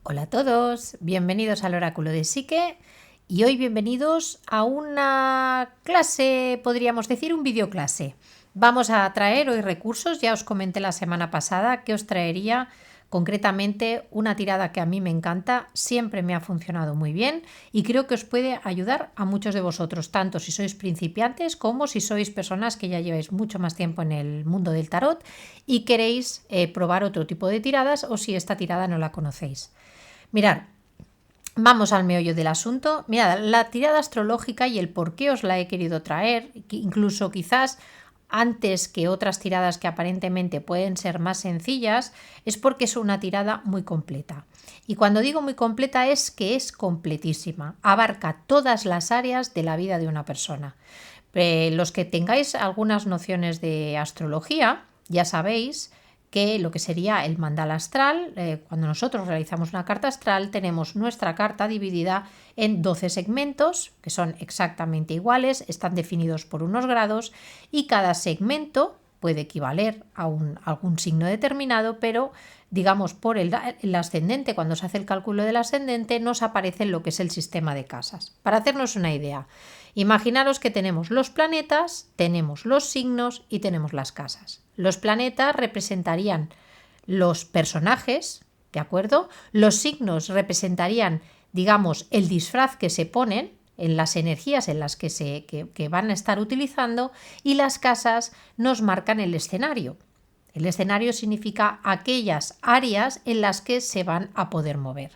Hola a todos, bienvenidos al Oráculo de Psique y hoy bienvenidos a una clase, podríamos decir un videoclase. Vamos a traer hoy recursos, ya os comenté la semana pasada que os traería concretamente una tirada que a mí me encanta, siempre me ha funcionado muy bien y creo que os puede ayudar a muchos de vosotros, tanto si sois principiantes como si sois personas que ya lleváis mucho más tiempo en el mundo del tarot y queréis probar otro tipo de tiradas o si esta tirada no la conocéis. Mirad, vamos al meollo del asunto. Mirad, la tirada astrológica y el por qué os la he querido traer, incluso quizás antes que otras tiradas que aparentemente pueden ser más sencillas, es porque es una tirada muy completa. Y cuando digo muy completa es que es completísima, abarca todas las áreas de la vida de una persona. Los que tengáis algunas nociones de astrología, ya sabéis que lo que sería el mandala astral, cuando nosotros realizamos una carta astral, tenemos nuestra carta dividida en 12 segmentos, que son exactamente iguales, están definidos por unos grados, y cada segmento puede equivaler a algún signo determinado, pero digamos por el ascendente, cuando se hace el cálculo del ascendente, nos aparece lo que es el sistema de casas. Para hacernos una idea, imaginaros que tenemos los planetas, tenemos los signos y tenemos las casas. Los planetas representarían los personajes, ¿de acuerdo? Los signos representarían, digamos, el disfraz que se ponen en las energías en las que van a estar utilizando, y las casas nos marcan el escenario. El escenario significa aquellas áreas en las que se van a poder mover.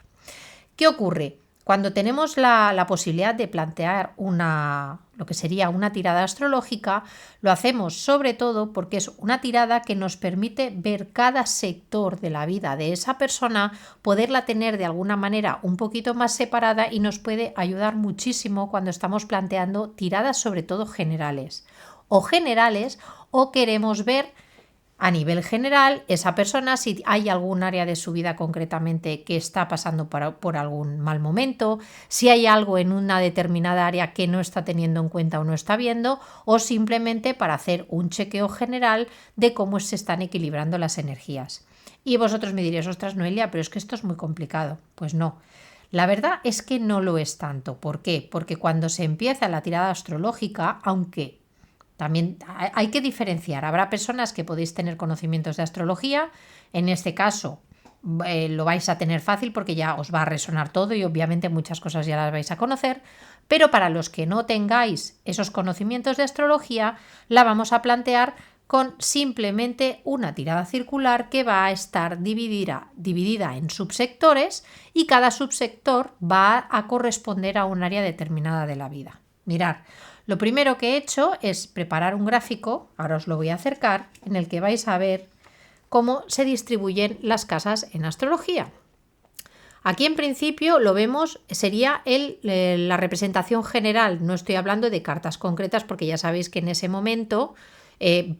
¿Qué ocurre? Cuando tenemos la posibilidad de plantear lo que sería una tirada astrológica, lo hacemos sobre todo porque es una tirada que nos permite ver cada sector de la vida de esa persona, poderla tener de alguna manera un poquito más separada, y nos puede ayudar muchísimo cuando estamos planteando tiradas sobre todo generales o queremos ver a nivel general esa persona, si hay algún área de su vida concretamente que está pasando por algún mal momento, si hay algo en una determinada área que no está teniendo en cuenta o no está viendo, o simplemente para hacer un chequeo general de cómo se están equilibrando las energías. Y vosotros me diréis, ostras Noelia, pero es que esto es muy complicado. Pues no. La verdad es que no lo es tanto. ¿Por qué? Porque cuando se empieza la tirada astrológica, aunque también hay que diferenciar. Habrá personas que podéis tener conocimientos de astrología. En este caso lo vais a tener fácil porque ya os va a resonar todo y obviamente muchas cosas ya las vais a conocer. Pero para los que no tengáis esos conocimientos de astrología, la vamos a plantear con simplemente una tirada circular que va a estar dividida en subsectores, y cada subsector va a corresponder a un área determinada de la vida. Mirad, lo primero que he hecho es preparar un gráfico, ahora os lo voy a acercar, en el que vais a ver cómo se distribuyen las casas en astrología. Aquí en principio lo vemos, sería la representación general, no estoy hablando de cartas concretas porque ya sabéis que en ese momento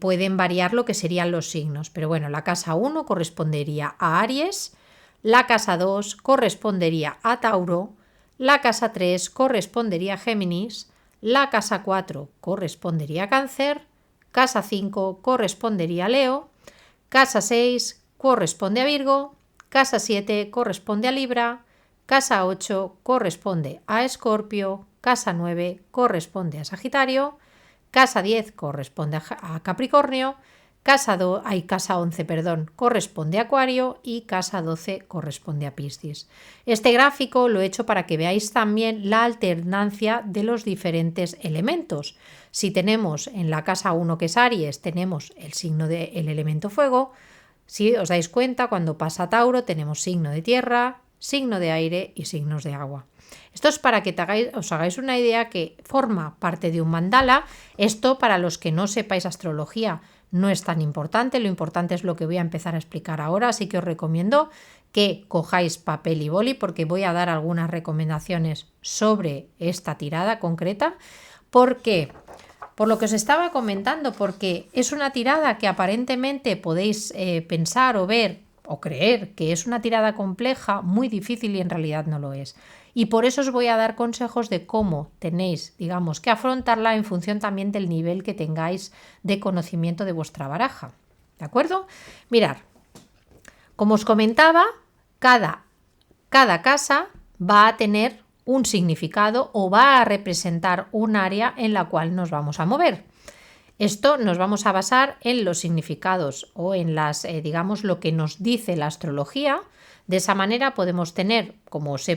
pueden variar lo que serían los signos, pero bueno, la casa 1 correspondería a Aries, la casa 2 correspondería a Tauro, la casa 3 correspondería a Géminis, la casa 4 correspondería a Cáncer, casa 5 correspondería a Leo, casa 6 corresponde a Virgo, casa 7 corresponde a Libra, casa 8 corresponde a Escorpio, casa 9 corresponde a Sagitario, casa 10 corresponde a Capricornio, casa 11 corresponde a Acuario y casa 12 corresponde a Piscis. Este gráfico lo he hecho para que veáis también la alternancia de los diferentes elementos. Si tenemos en la casa 1, que es Aries, tenemos el signo del elemento fuego. Si os dais cuenta, cuando pasa Tauro tenemos signo de tierra, signo de aire y signos de agua. Esto es para que os hagáis una idea que forma parte de un mandala. Esto, para los que no sepáis astrología, no es tan importante. Lo importante es lo que voy a empezar a explicar ahora, así que os recomiendo que cojáis papel y boli porque voy a dar algunas recomendaciones sobre esta tirada concreta. ¿Por qué? Por lo que os estaba comentando, porque es una tirada que aparentemente podéis pensar o ver o creer que es una tirada compleja, muy difícil, y en realidad no lo es. Y por eso os voy a dar consejos de cómo tenéis, digamos, que afrontarla en función también del nivel que tengáis de conocimiento de vuestra baraja. ¿De acuerdo? Mirad, como os comentaba, cada cada casa va a tener un significado o va a representar un área en la cual nos vamos a mover. Esto nos vamos a basar en los significados o en digamos, lo que nos dice la astrología. De esa manera podemos tener, como os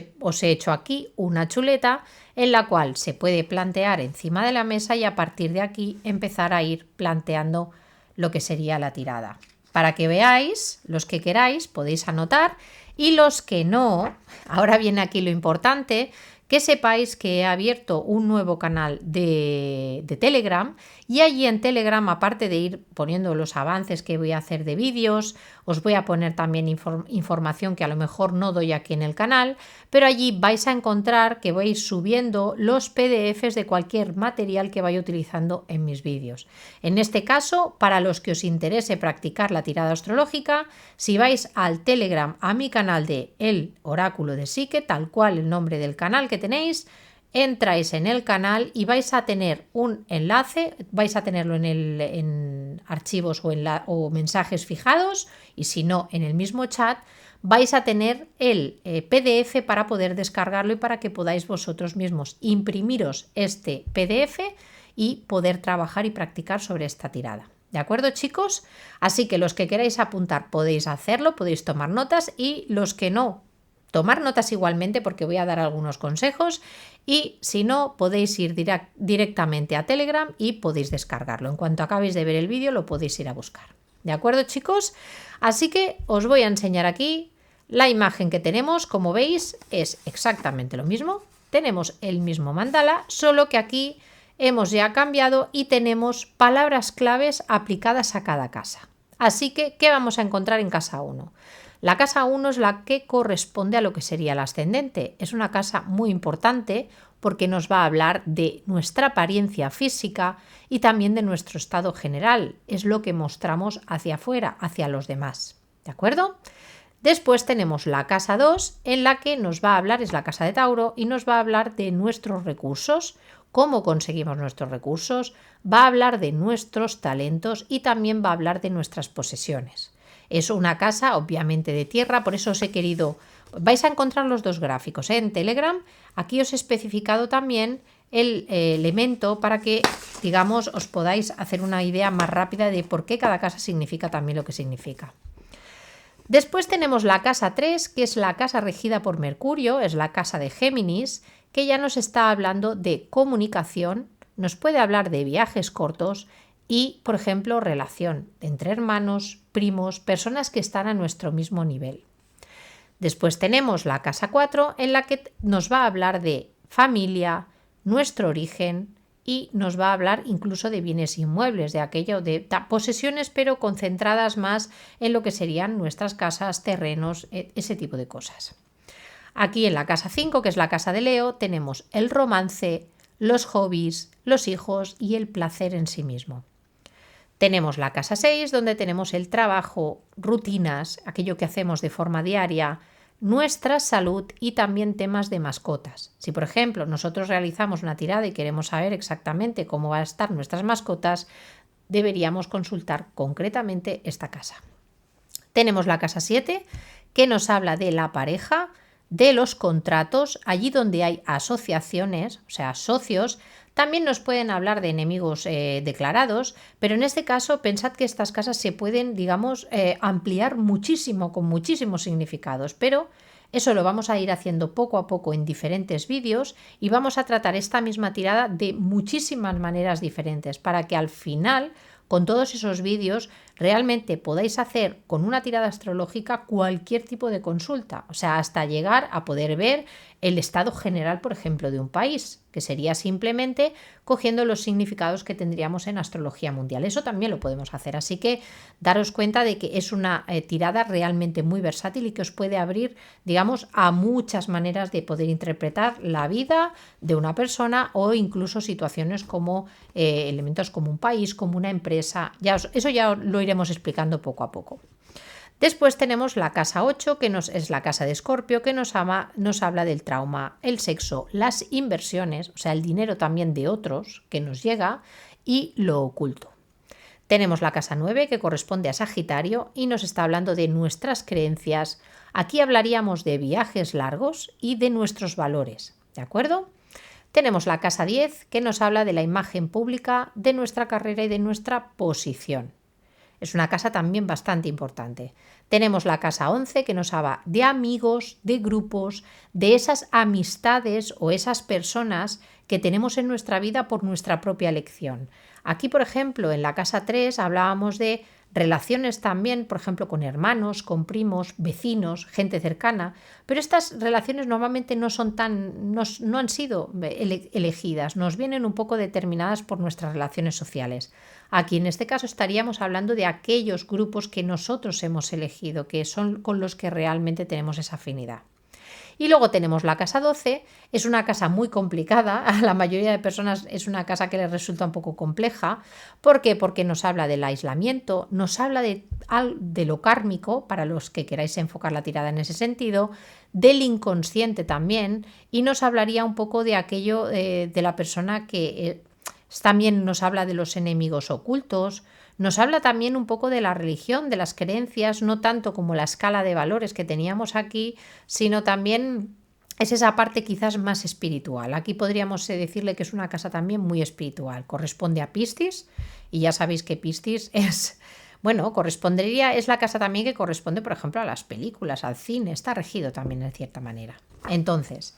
he hecho aquí, una chuleta en la cual se puede plantear encima de la mesa y a partir de aquí empezar a ir planteando lo que sería la tirada. Para que veáis, los que queráis podéis anotar y los que no, ahora viene aquí lo importante, que sepáis que he abierto un nuevo canal de Telegram y allí en Telegram, aparte de ir poniendo los avances que voy a hacer de vídeos, os voy a poner también información que a lo mejor no doy aquí en el canal, pero allí vais a encontrar que voy a ir subiendo los PDFs de cualquier material que vaya utilizando en mis vídeos. En este caso, para los que os interese practicar la tirada astrológica, si vais al Telegram, a mi canal de El Oráculo de Psique, tal cual el nombre del canal que tenéis, entráis en el canal y vais a tener un enlace, vais a tenerlo en archivos o mensajes fijados y si no en el mismo chat, vais a tener el PDF para poder descargarlo y para que podáis vosotros mismos imprimiros este PDF y poder trabajar y practicar sobre esta tirada. ¿De acuerdo, chicos? Así que los que queráis apuntar podéis hacerlo, podéis tomar notas y los que no, tomar notas igualmente porque voy a dar algunos consejos y si no podéis ir directamente a Telegram y podéis descargarlo. En cuanto acabéis de ver el vídeo lo podéis ir a buscar. ¿De acuerdo, chicos? Así que os voy a enseñar aquí la imagen que tenemos. Como veis es exactamente lo mismo. Tenemos el mismo mandala, solo que aquí hemos ya cambiado y tenemos palabras claves aplicadas a cada casa. Así que, ¿qué vamos a encontrar en casa 1? La casa 1 es la que corresponde a lo que sería el ascendente. Es una casa muy importante porque nos va a hablar de nuestra apariencia física y también de nuestro estado general. Es lo que mostramos hacia afuera, hacia los demás. ¿De acuerdo? Después tenemos la casa 2 en la que nos va a hablar, es la casa de Tauro, y nos va a hablar de nuestros recursos, cómo conseguimos nuestros recursos, va a hablar de nuestros talentos y también va a hablar de nuestras posesiones. Es una casa obviamente de tierra, por eso os he querido... Vais a encontrar los dos gráficos en Telegram. Aquí os he especificado también el elemento para que, digamos, os podáis hacer una idea más rápida de por qué cada casa significa también lo que significa. Después tenemos la casa 3, que es la casa regida por Mercurio, es la casa de Géminis, que ya nos está hablando de comunicación, nos puede hablar de viajes cortos y, por ejemplo, relación entre hermanos, primos, personas que están a nuestro mismo nivel. Después tenemos la casa 4, en la que nos va a hablar de familia, nuestro origen y nos va a hablar incluso de bienes inmuebles, de aquello de posesiones, pero concentradas más en lo que serían nuestras casas, terrenos, ese tipo de cosas. Aquí en la casa 5, que es la casa de Leo, tenemos el romance, los hobbies, los hijos y el placer en sí mismo. Tenemos la casa 6, donde tenemos el trabajo, rutinas, aquello que hacemos de forma diaria, nuestra salud y también temas de mascotas. Si, por ejemplo, nosotros realizamos una tirada y queremos saber exactamente cómo van a estar nuestras mascotas, deberíamos consultar concretamente esta casa. Tenemos la casa 7, que nos habla de la pareja, de los contratos, allí donde hay asociaciones, o sea, socios. También nos pueden hablar de enemigos declarados, pero en este caso pensad que estas casas se pueden, digamos, ampliar muchísimo, con muchísimos significados, pero eso lo vamos a ir haciendo poco a poco en diferentes vídeos y vamos a tratar esta misma tirada de muchísimas maneras diferentes para que al final, con todos esos vídeos, realmente podáis hacer con una tirada astrológica cualquier tipo de consulta, o sea, hasta llegar a poder ver el estado general, por ejemplo, de un país, que sería simplemente cogiendo los significados que tendríamos en astrología mundial. Eso también lo podemos hacer, así que daros cuenta de que es una tirada realmente muy versátil y que os puede abrir, digamos, a muchas maneras de poder interpretar la vida de una persona o incluso situaciones como elementos como un país, como una empresa. Eso ya lo iremos explicando poco a poco. Después tenemos la casa 8, que es la casa de Escorpio, que nos habla del trauma, el sexo, las inversiones, o sea, el dinero también de otros que nos llega y lo oculto. Tenemos la casa 9, que corresponde a Sagitario y nos está hablando de nuestras creencias, Aquí hablaríamos de viajes largos y de nuestros valores, ¿de acuerdo? Tenemos la casa 10, que nos habla de la imagen pública, de nuestra carrera y de nuestra posición. Es una casa también bastante importante. Tenemos la casa 11, que nos habla de amigos, de grupos, de esas amistades o esas personas que tenemos en nuestra vida por nuestra propia elección. Aquí, por ejemplo, en la casa 3 hablábamos de relaciones también, por ejemplo, con hermanos, con primos, vecinos, gente cercana, pero estas relaciones normalmente no han sido elegidas, nos vienen un poco determinadas por nuestras relaciones sociales. Aquí en este caso estaríamos hablando de aquellos grupos que nosotros hemos elegido, que son con los que realmente tenemos esa afinidad. Y luego tenemos la casa 12, es una casa muy complicada, a la mayoría de personas es una casa que les resulta un poco compleja. ¿Por qué? Porque nos habla del aislamiento, nos habla de lo kármico, para los que queráis enfocar la tirada en ese sentido, del inconsciente también, y nos hablaría un poco de aquello de la persona que también nos habla de los enemigos ocultos. Nos habla también un poco de la religión, de las creencias, no tanto como la escala de valores que teníamos aquí, sino también es esa parte quizás más espiritual. Aquí podríamos decirle que es una casa también muy espiritual. Corresponde a Piscis y ya sabéis que Piscis es, bueno, es la casa también que corresponde, por ejemplo, a las películas, al cine, está regido también de cierta manera. Entonces,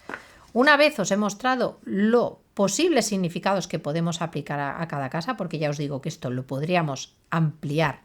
una vez os he mostrado los posibles significados que podemos aplicar a cada casa, porque ya os digo que esto lo podríamos ampliar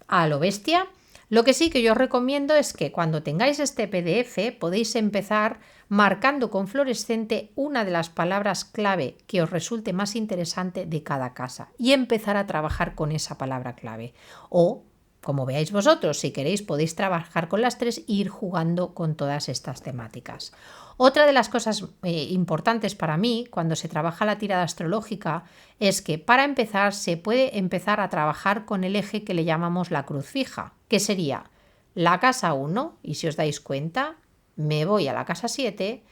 a lo bestia, lo que sí que yo os recomiendo es que cuando tengáis este PDF podéis empezar marcando con fluorescente una de las palabras clave que os resulte más interesante de cada casa y empezar a trabajar con esa palabra clave. O, como veáis vosotros, si queréis podéis trabajar con las 3 e ir jugando con todas estas temáticas. Otra de las cosas importantes para mí cuando se trabaja la tirada astrológica es que para empezar se puede empezar a trabajar con el eje que le llamamos la cruz fija, que sería la casa 1, y si os dais cuenta, me voy a la casa 7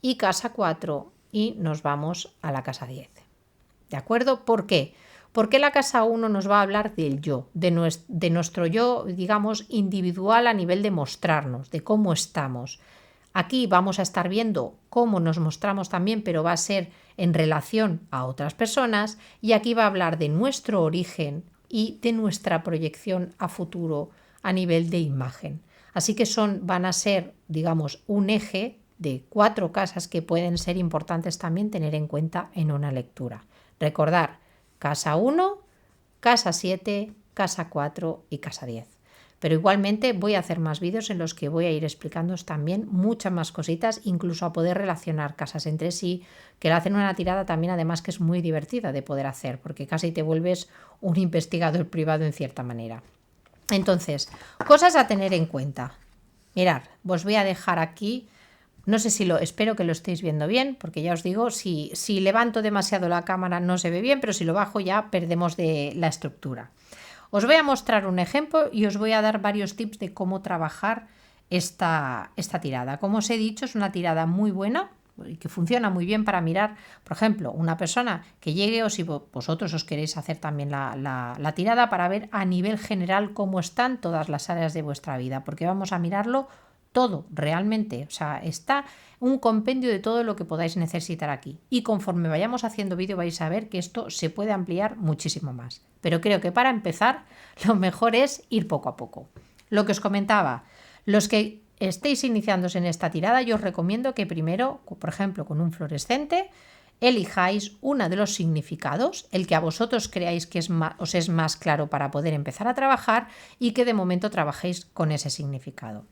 y casa 4 y nos vamos a la casa 10. ¿De acuerdo? ¿Por qué? Porque la casa 1 nos va a hablar del yo, de nuestro yo, digamos, individual a nivel de mostrarnos, de cómo estamos. Aquí vamos a estar viendo cómo nos mostramos también, pero va a ser en relación a otras personas, y aquí va a hablar de nuestro origen y de nuestra proyección a futuro a nivel de imagen. Así que van a ser, digamos, un eje de 4 casas que pueden ser importantes también tener en cuenta en una lectura. Recordar, casa 1, casa 7, casa 4 y casa 10. Pero igualmente voy a hacer más vídeos en los que voy a ir explicándoos también muchas más cositas, incluso a poder relacionar casas entre sí, que lo hacen una tirada también además que es muy divertida de poder hacer, porque casi te vuelves un investigador privado en cierta manera. Entonces, cosas a tener en cuenta. Mirad, os voy a dejar aquí, no sé si espero que lo estéis viendo bien, porque ya os digo, si levanto demasiado la cámara no se ve bien, pero si lo bajo ya perdemos de la estructura. Os voy a mostrar un ejemplo y os voy a dar varios tips de cómo trabajar esta tirada. Como os he dicho, es una tirada muy buena y que funciona muy bien para mirar, por ejemplo, una persona que llegue, o si vosotros os queréis hacer también la tirada, para ver a nivel general cómo están todas las áreas de vuestra vida, porque vamos a mirarlo todo realmente, o sea, está un compendio de todo lo que podáis necesitar aquí, y conforme vayamos haciendo vídeo vais a ver que esto se puede ampliar muchísimo más, pero creo que para empezar lo mejor es ir poco a poco. Lo que os comentaba, los que estéis iniciándose en esta tirada, yo os recomiendo que primero, por ejemplo, con un fluorescente, elijáis uno de los significados, el que a vosotros creáis que os es más claro para poder empezar a trabajar, y que de momento trabajéis con ese significado.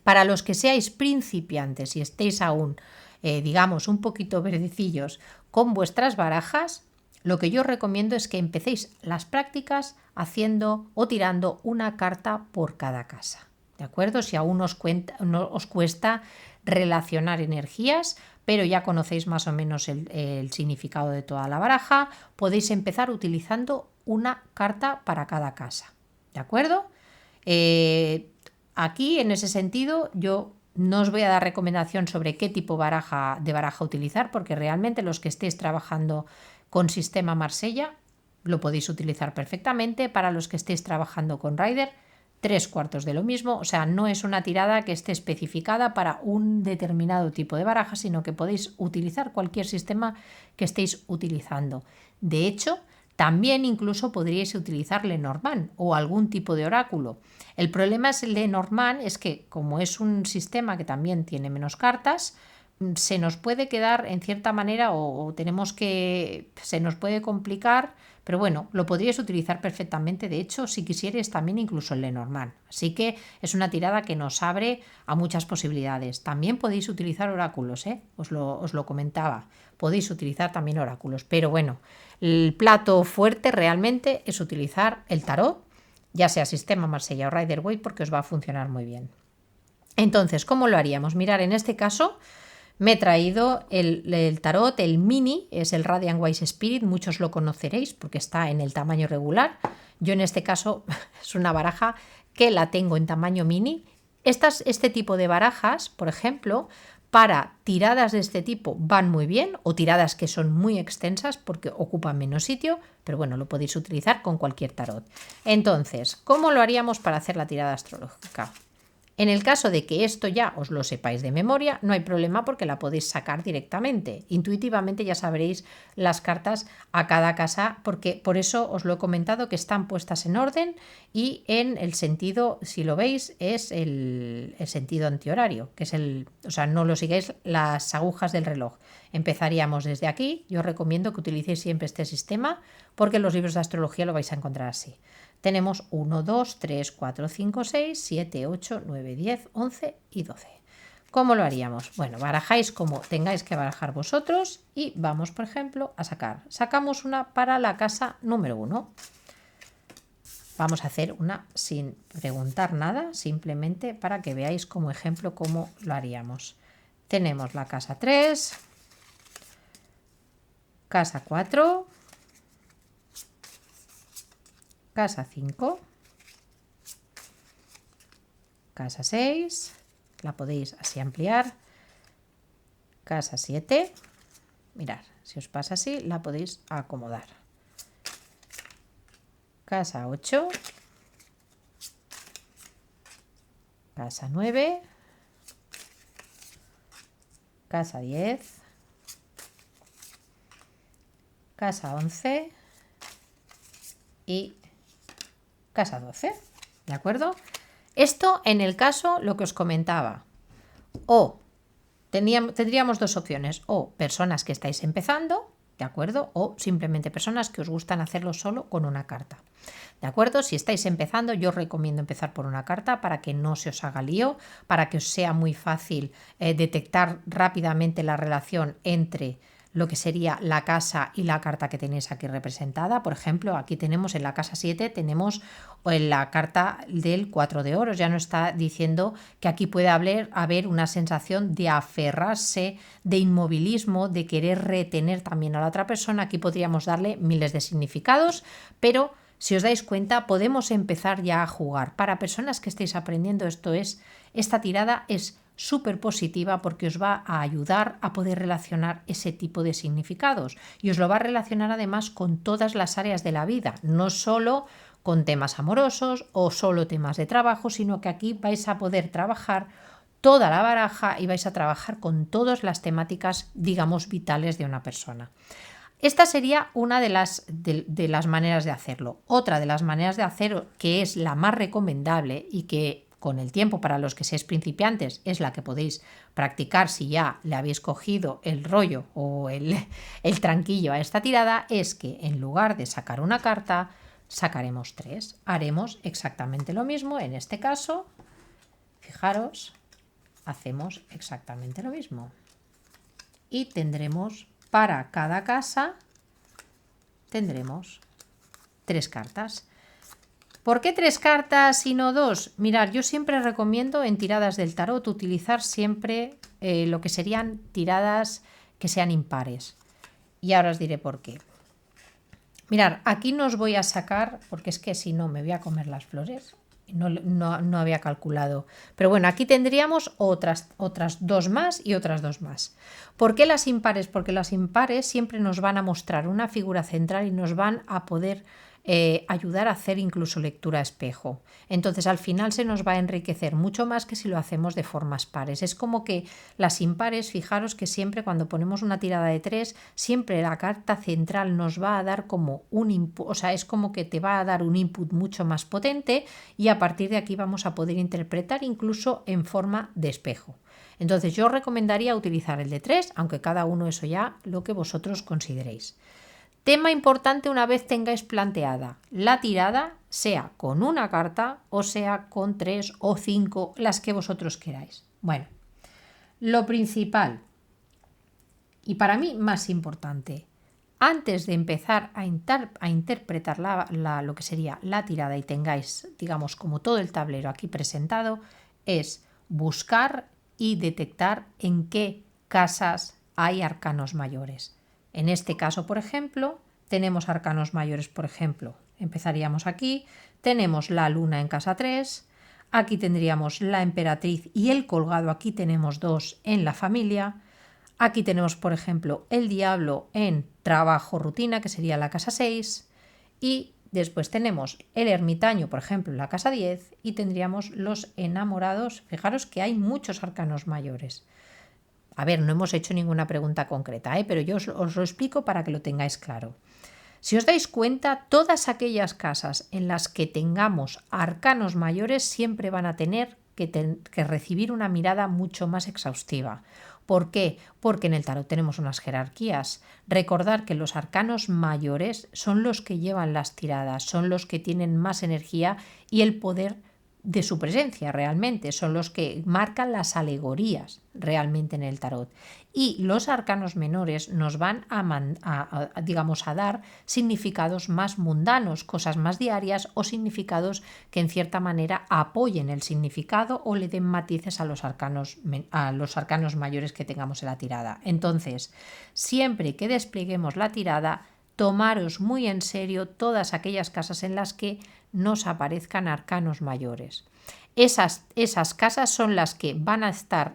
Para los que seáis principiantes y estéis aún, digamos, un poquito verdecillos con vuestras barajas, lo que yo os recomiendo es que empecéis las prácticas haciendo o tirando una carta por cada casa. ¿De acuerdo? Si aún no os cuesta relacionar energías, pero ya conocéis más o menos el significado de toda la baraja, podéis empezar utilizando una carta para cada casa. ¿De acuerdo? Aquí, en ese sentido, yo no os voy a dar recomendación sobre qué tipo de baraja utilizar, porque realmente los que estéis trabajando con sistema Marsella lo podéis utilizar perfectamente. Para los que estéis trabajando con Rider 3/4 de lo mismo, o sea, no es una tirada que esté especificada para un determinado tipo de baraja, sino que podéis utilizar cualquier sistema que estéis utilizando. De hecho, también incluso podríais utilizar Lenormand o algún tipo de oráculo. El problema es Lenormand, es que como es un sistema que también tiene menos cartas, se nos puede quedar en cierta manera o tenemos que, se nos puede complicar, pero bueno, lo podríais utilizar perfectamente, de hecho, si quisierais también incluso el Lenormand. Así que es una tirada que nos abre a muchas posibilidades. También podéis utilizar oráculos, os lo comentaba, podéis utilizar también oráculos, pero bueno, el plato fuerte realmente es utilizar el tarot, ya sea sistema Marsella o Rider-Waite, porque os va a funcionar muy bien. Entonces, ¿cómo lo haríamos? Mirar, en este caso me he traído el tarot, el mini, es el Radiant Wise Spirit, muchos lo conoceréis porque está en el tamaño regular. Yo en este caso es una baraja que la tengo en tamaño mini. Este tipo de barajas, por ejemplo, para tiradas de este tipo van muy bien, o tiradas que son muy extensas porque ocupan menos sitio, pero bueno, lo podéis utilizar con cualquier tarot. Entonces, ¿cómo lo haríamos para hacer la tirada astrológica? En el caso de que esto ya os lo sepáis de memoria, no hay problema porque la podéis sacar directamente. Intuitivamente ya sabréis las cartas a cada casa, porque por eso os lo he comentado que están puestas en orden y en el sentido, si lo veis, es el sentido antihorario, que es o sea, no lo sigáis las agujas del reloj. Empezaríamos desde aquí. Yo os recomiendo que utilicéis siempre este sistema porque en los libros de astrología lo vais a encontrar así. Tenemos 1, 2, 3, 4, 5, 6, 7, 8, 9, 10, 11 y 12. ¿Cómo lo haríamos? Bueno, barajáis como tengáis que barajar vosotros y vamos, por ejemplo, a sacar. Sacamos una para la casa número 1. Vamos a hacer una sin preguntar nada, simplemente para que veáis como ejemplo cómo lo haríamos. Tenemos la casa 3, casa 4, casa 5, casa 6, la podéis así ampliar, casa 7, mirad, si os pasa así la podéis acomodar, casa 8, casa 9, casa 10, casa 11 y casa 12, ¿de acuerdo? Esto en el caso, lo que os comentaba, o tendríamos dos opciones, o personas que estáis empezando, ¿de acuerdo? O simplemente personas que os gustan hacerlo solo con una carta, ¿de acuerdo? Si estáis empezando, yo os recomiendo empezar por una carta para que no se os haga lío, para que os sea muy fácil detectar rápidamente la relación entre lo que sería la casa y la carta que tenéis aquí representada. Por ejemplo, aquí tenemos en la casa 7, tenemos la carta del 4 de oros. Ya nos está diciendo que aquí puede haber una sensación de aferrarse, de inmovilismo, de querer retener también a la otra persona. Aquí podríamos darle miles de significados, pero si os dais cuenta, podemos empezar ya a jugar. Para personas que estéis aprendiendo, esta tirada es súper positiva porque os va a ayudar a poder relacionar ese tipo de significados y os lo va a relacionar además con todas las áreas de la vida, no solo con temas amorosos o solo temas de trabajo, sino que aquí vais a poder trabajar toda la baraja y vais a trabajar con todas las temáticas, digamos, vitales de una persona. Esta sería una de las maneras de hacerlo. Otra de las maneras de hacerlo, que es la más recomendable y que con el tiempo para los que seáis principiantes es la que podéis practicar si ya le habéis cogido el rollo o el tranquillo a esta tirada, es que en lugar de sacar una carta, sacaremos 3. Haremos exactamente lo mismo. En este caso, fijaros, hacemos exactamente lo mismo. Y tendremos para cada casa, tendremos 3 cartas. ¿Por qué 3 cartas y no 2? Mirad, yo siempre recomiendo en tiradas del tarot utilizar siempre lo que serían tiradas que sean impares. Y ahora os diré por qué. Mirad, aquí no os voy a sacar, porque es que si no me voy a comer las flores. No había calculado. Pero bueno, aquí tendríamos otras 2 más y otras 2 más. ¿Por qué las impares? Porque las impares siempre nos van a mostrar una figura central y nos van a poder ayudar a hacer incluso lectura espejo. Entonces al final se nos va a enriquecer mucho más que si lo hacemos de formas pares. Es como que las impares, fijaros que siempre cuando ponemos una tirada de 3, siempre la carta central nos va a dar como un input, o sea, es como que te va a dar un input mucho más potente y a partir de aquí vamos a poder interpretar incluso en forma de espejo. Entonces yo os recomendaría utilizar el de 3, aunque cada uno eso ya lo que vosotros consideréis. Tema importante una vez tengáis planteada la tirada, sea con una carta o sea con 3 o 5, las que vosotros queráis. Bueno, lo principal y para mí más importante, antes de empezar a interpretar lo que sería la tirada y tengáis, digamos, como todo el tablero aquí presentado, es buscar y detectar en qué casas hay arcanos mayores. En este caso, por ejemplo, tenemos arcanos mayores, por ejemplo, empezaríamos aquí, tenemos la luna en casa 3, aquí tendríamos la emperatriz y el colgado, aquí tenemos 2 en la familia, aquí tenemos, por ejemplo, el diablo en trabajo rutina, que sería la casa 6, y después tenemos el ermitaño, por ejemplo, en la casa 10, y tendríamos los enamorados. Fijaros que hay muchos arcanos mayores. A ver, no hemos hecho ninguna pregunta concreta, pero yo os lo explico para que lo tengáis claro. Si os dais cuenta, todas aquellas casas en las que tengamos arcanos mayores siempre van a tener que recibir una mirada mucho más exhaustiva. ¿Por qué? Porque en el tarot tenemos unas jerarquías. Recordar que los arcanos mayores son los que llevan las tiradas, son los que tienen más energía y el poder de su presencia realmente, son los que marcan las alegorías realmente en el tarot. Y los arcanos menores nos van a dar significados más mundanos, cosas más diarias o significados que en cierta manera apoyen el significado o le den matices a los arcanos mayores que tengamos en la tirada. Entonces, siempre que desplieguemos la tirada, tomaros muy en serio todas aquellas casas en las que nos aparezcan arcanos mayores. Esas casas son las que van a estar,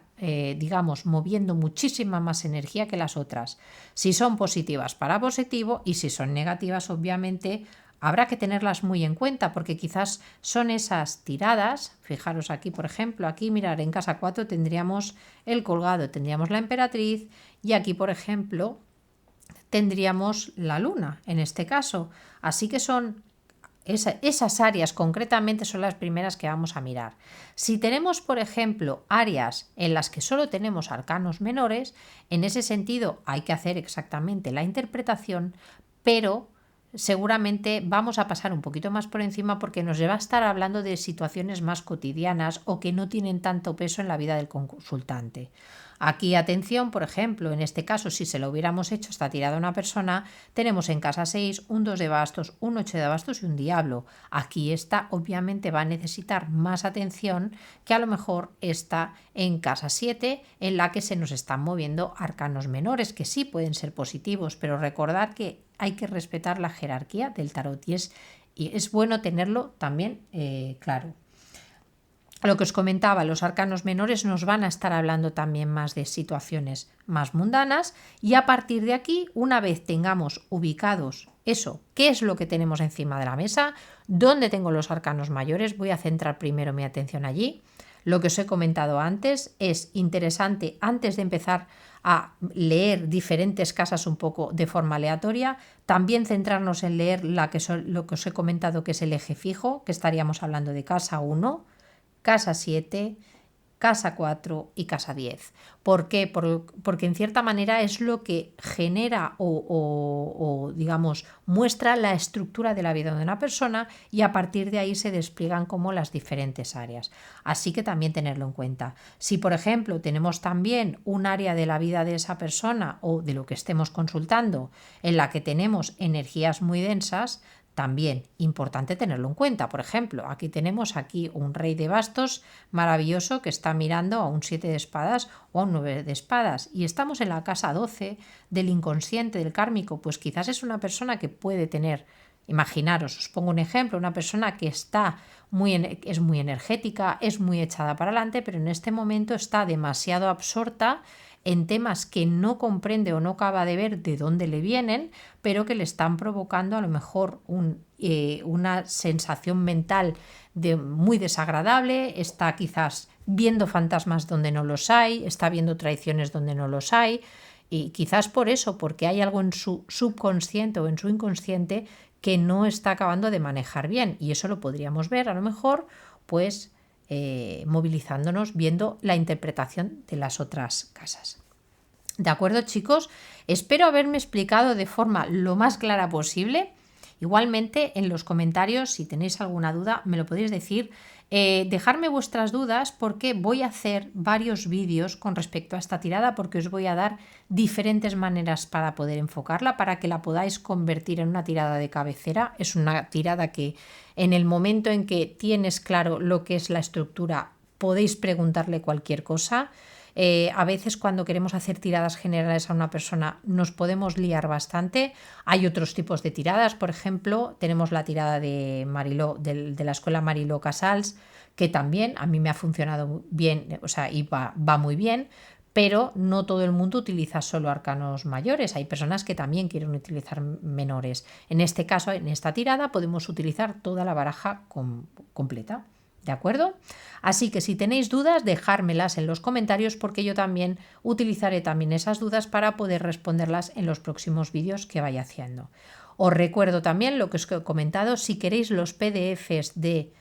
moviendo muchísima más energía que las otras. Si son positivas para positivo y si son negativas, obviamente, habrá que tenerlas muy en cuenta porque quizás son esas tiradas. Fijaros aquí, por ejemplo, aquí mirar en casa 4 tendríamos el colgado, tendríamos la emperatriz y aquí, por ejemplo, tendríamos la luna en este caso. Así que son esas áreas concretamente son las primeras que vamos a mirar. Si tenemos, por ejemplo, áreas en las que solo tenemos arcanos menores, en ese sentido hay que hacer exactamente la interpretación, pero seguramente vamos a pasar un poquito más por encima porque nos va a estar hablando de situaciones más cotidianas o que no tienen tanto peso en la vida del consultante. Aquí, atención, por ejemplo, en este caso, si se lo hubiéramos hecho esta tirada a una persona, tenemos en casa 6 un 2 de bastos, un 8 de bastos y un diablo. Aquí esta obviamente va a necesitar más atención que a lo mejor está en casa 7, en la que se nos están moviendo arcanos menores, que sí pueden ser positivos, pero recordad que hay que respetar la jerarquía del tarot y es bueno tenerlo también claro. Lo que os comentaba, los arcanos menores nos van a estar hablando también más de situaciones más mundanas y a partir de aquí, una vez tengamos ubicados eso, qué es lo que tenemos encima de la mesa, dónde tengo los arcanos mayores, voy a centrar primero mi atención allí. Lo que os he comentado antes es interesante antes de empezar a leer diferentes casas un poco de forma aleatoria, también centrarnos en leer lo que os he comentado que es el eje fijo, que estaríamos hablando de casa 1, casa 7, casa 4 y casa 10. ¿Por qué? Porque en cierta manera es lo que genera o muestra la estructura de la vida de una persona y a partir de ahí se despliegan como las diferentes áreas. Así que también tenerlo en cuenta. Si, por ejemplo, tenemos también un área de la vida de esa persona o de lo que estemos consultando en la que tenemos energías muy densas, también importante tenerlo en cuenta. Por ejemplo, aquí tenemos un rey de bastos maravilloso que está mirando a un 7 de espadas o a un 9 de espadas y estamos en la casa 12 del inconsciente, del kármico, pues quizás es una persona que puede tener, imaginaros, os pongo un ejemplo, una persona que es muy energética, es muy echada para adelante, pero en este momento está demasiado absorta en temas que no comprende o no acaba de ver de dónde le vienen, pero que le están provocando a lo mejor una sensación mental muy desagradable, está quizás viendo fantasmas donde no los hay, está viendo traiciones donde no los hay, y quizás por eso, porque hay algo en su subconsciente o en su inconsciente que no está acabando de manejar bien, y eso lo podríamos ver a lo mejor pues movilizándonos, viendo la interpretación de las otras casas. ¿De acuerdo, chicos? Espero haberme explicado de forma lo más clara posible. Igualmente, en los comentarios, si tenéis alguna duda, me lo podéis decir. Dejarme vuestras dudas porque voy a hacer varios vídeos con respecto a esta tirada, porque os voy a dar diferentes maneras para poder enfocarla, para que la podáis convertir en una tirada de cabecera. Es una tirada que en el momento en que tienes claro lo que es la estructura, podéis preguntarle cualquier cosa. A veces cuando queremos hacer tiradas generales a una persona nos podemos liar bastante. Hay otros tipos de tiradas, por ejemplo, tenemos la tirada de Mariló, de la escuela Mariló Casals, que también a mí me ha funcionado bien, o sea, y va muy bien, pero no todo el mundo utiliza solo arcanos mayores, hay personas que también quieren utilizar menores. En este caso, en esta tirada, podemos utilizar toda la baraja completa. ¿De acuerdo? Así que si tenéis dudas, dejármelas en los comentarios porque yo también utilizaré también esas dudas para poder responderlas en los próximos vídeos que vaya haciendo. Os recuerdo también lo que os he comentado, si queréis los PDFs de,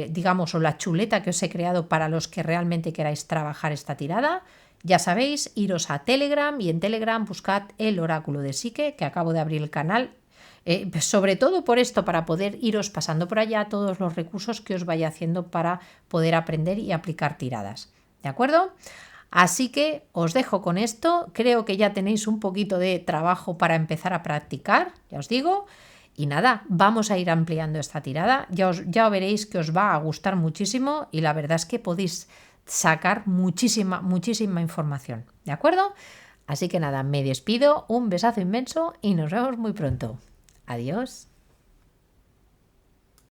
digamos, o la chuleta que os he creado para los que realmente queráis trabajar esta tirada, ya sabéis, iros a Telegram y en Telegram buscad el Oráculo de Psique, que acabo de abrir el canal. Sobre todo por esto, para poder iros pasando por allá todos los recursos que os vaya haciendo para poder aprender y aplicar tiradas. ¿De acuerdo? Así que os dejo con esto. Creo que ya tenéis un poquito de trabajo para empezar a practicar, ya os digo. Y nada, vamos a ir ampliando esta tirada. Ya veréis que os va a gustar muchísimo y la verdad es que podéis sacar muchísima información. ¿De acuerdo? Así que nada, me despido, un besazo inmenso y nos vemos muy pronto. Adiós.